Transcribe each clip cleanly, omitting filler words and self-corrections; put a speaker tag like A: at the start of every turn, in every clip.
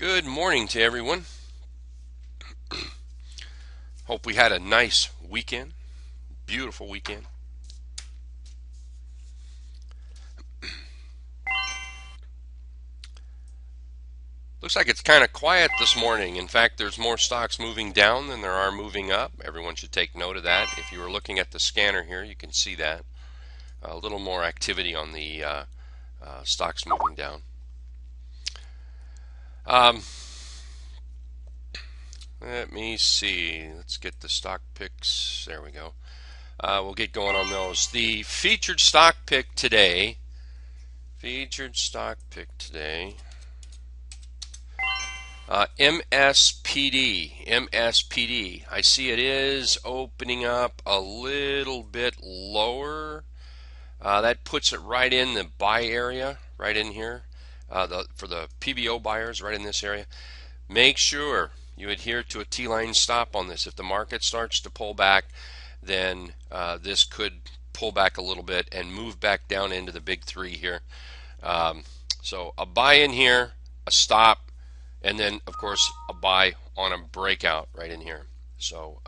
A: Good morning to everyone. Hope we had a nice weekend, beautiful weekend. Looks like it's kind of quiet this morning. In fact, there's more stocks moving down than there are moving up. Everyone should take note of that. If you were looking at the scanner here, you can see that. A little more activity on the stocks moving down. Um, Let me see. Let's get the stock picks. There we go. We'll get going on those. The featured stock pick today. MSPD. MSPD. I see it is opening up a little bit lower. That puts it right in the buy area, right in here. For the PBO buyers, right in this area. Make sure you adhere to a T-line stop on this. If the market starts to pull back, then this could pull back a little bit and move back down into the big three here. So a buy in here, a stop, and then of course a buy on a breakout right in here. So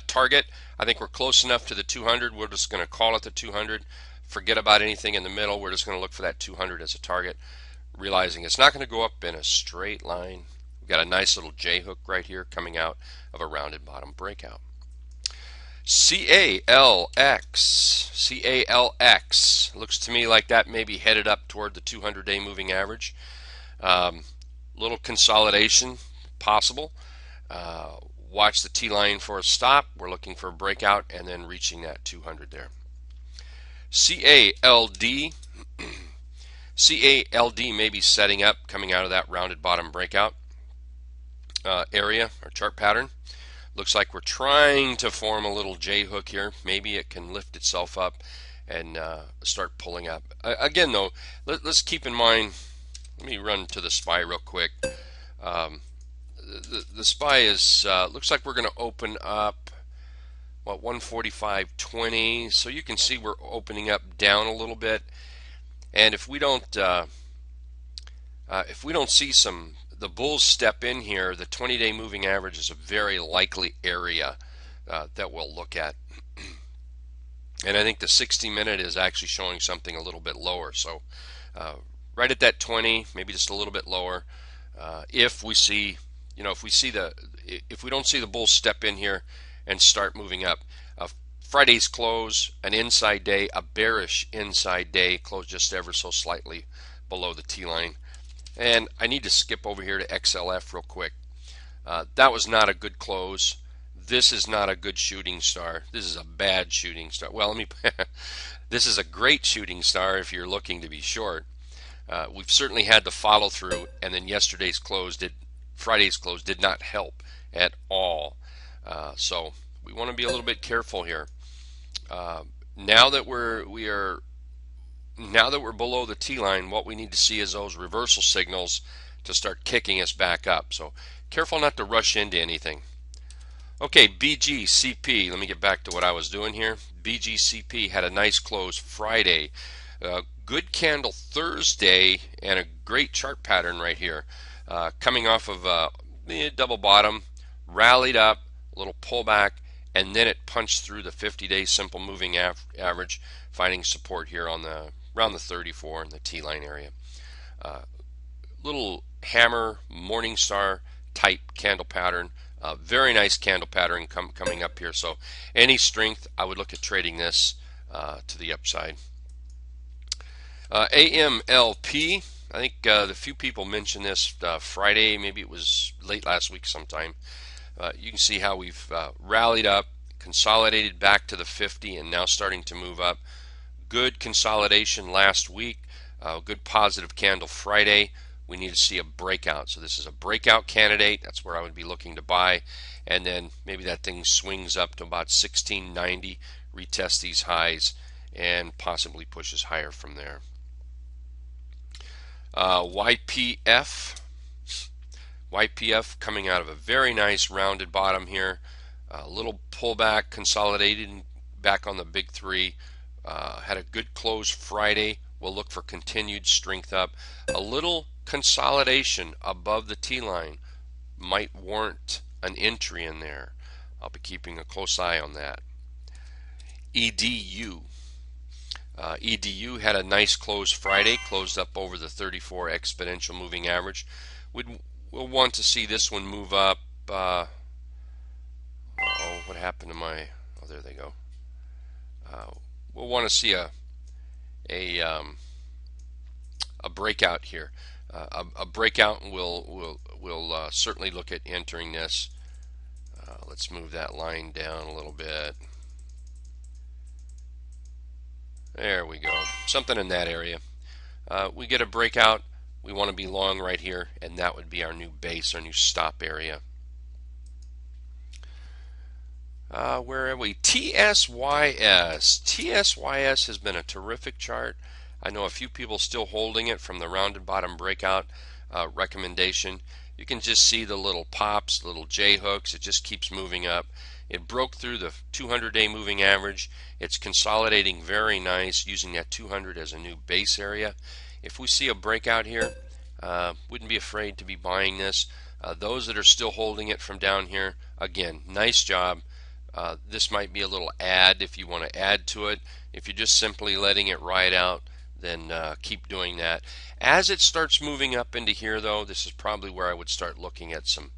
A: target, I think we're close enough to the 200. We're just going to call it the 200. Forget about anything in the middle. We're just going to look for that 200 as a target, realizing it's not going to go up in a straight line. We've got a nice little J hook right here coming out of a rounded bottom breakout. CALX looks to me like that may be headed up toward the 200-day moving average. Little consolidation possible. Watch the T line for a stop. We're looking for a breakout and then reaching that 200 there. CALD. CALD may be setting up coming out of that rounded bottom breakout area or chart pattern. Looks like we're trying to form a little J hook here. Maybe it can lift itself up and start pulling up. Again, though, let's keep in mind. Let me run to the SPY real quick. The SPY is looks like we're going to open up 145.20. So you can see we're opening up down a little bit. And if we don't see the bulls step in here, the 20-day moving average is a very likely area that we'll look at. And I think the 60-minute is actually showing something a little bit lower. So right at that 20, maybe just a little bit lower. If we don't see the bulls step in here and start moving up. Friday's close, an inside day, a bearish inside day, close just ever so slightly below the T line. And I need to skip over here to XLF real quick. That was not a good close. This is not a good shooting star. This is a bad shooting star. Well, this is a great shooting star if you're looking to be short. We've certainly had the follow through, and then Friday's close did not help at all. So we want to be a little bit careful here. Now that we're below the T line, what we need to see is those reversal signals to start kicking us back up. So careful not to rush into anything. Okay, BGCP. Let me get back to what I was doing here. BGCP had a nice close Friday. Good candle Thursday and a great chart pattern right here. Coming off of the double bottom, rallied up, a little pullback, and then it punched through the 50-day simple moving average, finding support here on around the 34 in the T-line area. Little hammer Morningstar type candle pattern. Very nice candle pattern coming up here. So any strength, I would look at trading this to the upside. AMLP. I think the few people mentioned this Friday, maybe it was late last week sometime. You can see how we've rallied up, consolidated back to the 50, and now starting to move up. Good consolidation last week, good positive candle Friday. We need to see a breakout. So this is a breakout candidate. That's where I would be looking to buy. And then maybe that thing swings up to about 1690, retest these highs, and possibly pushes higher from there. YPF coming out of a very nice rounded bottom here, a little pullback, consolidated back on the big three, had a good close Friday, we'll look for continued strength up. A little consolidation above the T-line might warrant an entry in there. I'll be keeping a close eye on that. EDU. EDU had a nice close Friday, closed up over the 34 exponential moving average. We'll want to see this one move up. Oh, what happened to my? Oh, there they go. We'll want to see a breakout here. A breakout, and we'll certainly look at entering this. Let's move that line down a little bit. There we go. Something in that area. We get a breakout. We want to be long right here, and that would be our new base, our new stop area. Where are we? TSYS. TSYS has been a terrific chart. I know a few people still holding it from the rounded bottom breakout recommendation. You can just see the little pops, little J hooks. It just keeps moving up. It broke through the 200-day moving average. It's consolidating very nice, using that 200 as a new base area. If we see a breakout here, wouldn't be afraid to be buying this. Those that are still holding it from down here, again, nice job. This might be a little add if you want to add to it. If you're just simply letting it ride out, then keep doing that. As it starts moving up into here, though, this is probably where I would start looking at some,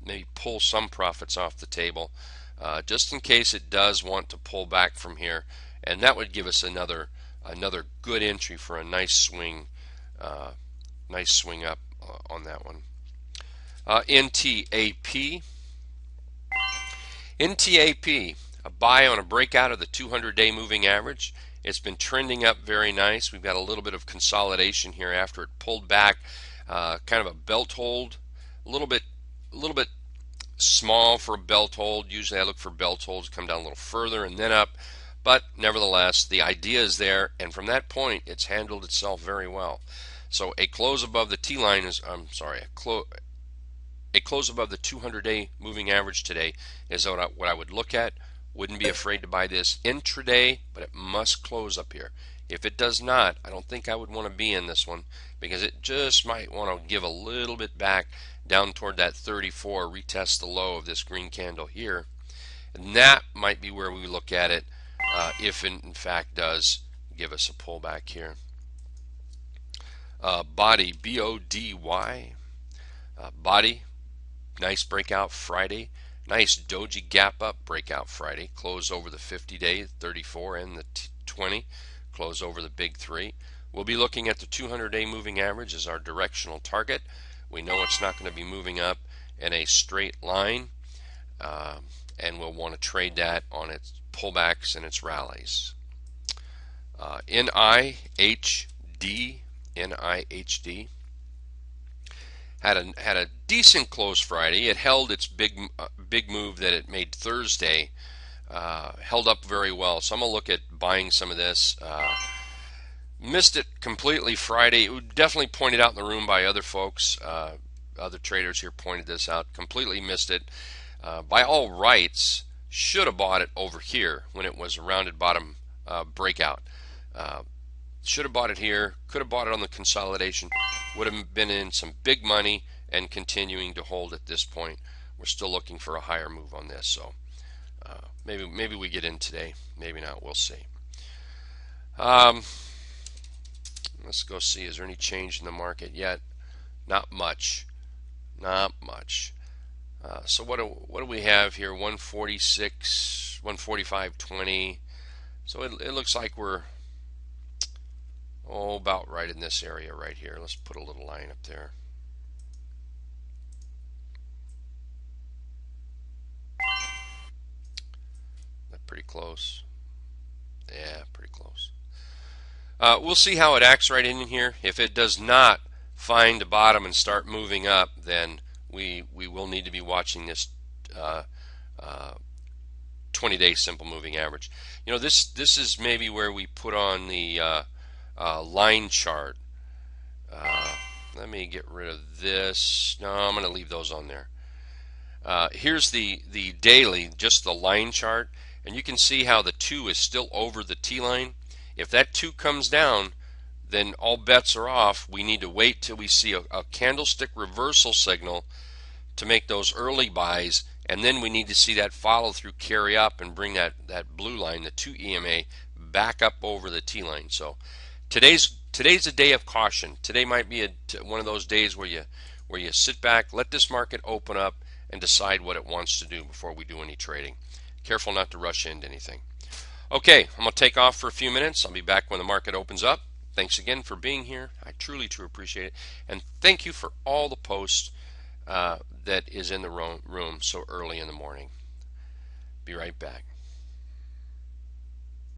A: maybe pull some profits off the table, just in case it does want to pull back from here, and that would give us another good entry for a nice swing up on that one. NTAP. NTAP, a buy on a breakout of the 200-day moving average. It's been trending up very nice. We've got a little bit of consolidation here after it pulled back, kind of a belt hold, a little bit small for a belt hold. Usually I look for belt holds come down a little further and then up, but nevertheless the idea is there, and from that point it's handled itself very well. So a close above the T-line is, a close above the 200-day moving average today is what I would look at. Wouldn't be afraid to buy this intraday, but it must close up here. If it does not, I don't think I would want to be in this one, because it just might want to give a little bit back down toward that 34, retest the low of this green candle here, and that might be where we look at it if it in fact does give us a pullback here. Body, B-O-D-Y, body, nice breakout Friday. Nice doji gap up breakout Friday. Close over the 50-day, 34, and the 20. Close over the big 3. We'll be looking at the 200-day moving average as our directional target. We know it's not going to be moving up in a straight line, and we'll want to trade that on its pullbacks and its rallies. NIHD. Had a decent close Friday. It held its big move that it made Thursday, held up very well. So I'm gonna look at buying some of this. Missed it completely Friday. It was definitely pointed out in the room by other folks. Other traders here pointed this out. Completely missed it. By all rights, should have bought it over here when it was a rounded bottom breakout. Should have bought it here, could have bought it on the consolidation, would have been in some big money and continuing to hold at this point. We're still looking for a higher move on this, so maybe we get in today, maybe not, we'll see. Let's go see, is there any change in the market yet? Not much, not much. So what do we have here? 146, 145.20. So it looks like we're about right in this area right here. Let's put a little line up there. That's pretty close. Yeah, pretty close. We'll see how it acts right in here. If it does not find a bottom and start moving up, then we will need to be watching this 20-day simple moving average. You know, this is maybe where we put on the line chart. Let me get rid of this. No, I'm going to leave those on there. Here's the daily, just the line chart, and you can see how the 2 is still over the T line. If that 2 comes down, then all bets are off. We need to wait till we see a candlestick reversal signal to make those early buys, and then we need to see that follow through carry up and bring that blue line, the 2 EMA, back up over the T line. So today's a day of caution. Today might be one of those days where you sit back, let this market open up, and decide what it wants to do before we do any trading. Careful not to rush into anything. Okay, I'm going to take off for a few minutes. I'll be back when the market opens up. Thanks again for being here. I truly appreciate it. And thank you for all the posts that is in the room so early in the morning. Be right back.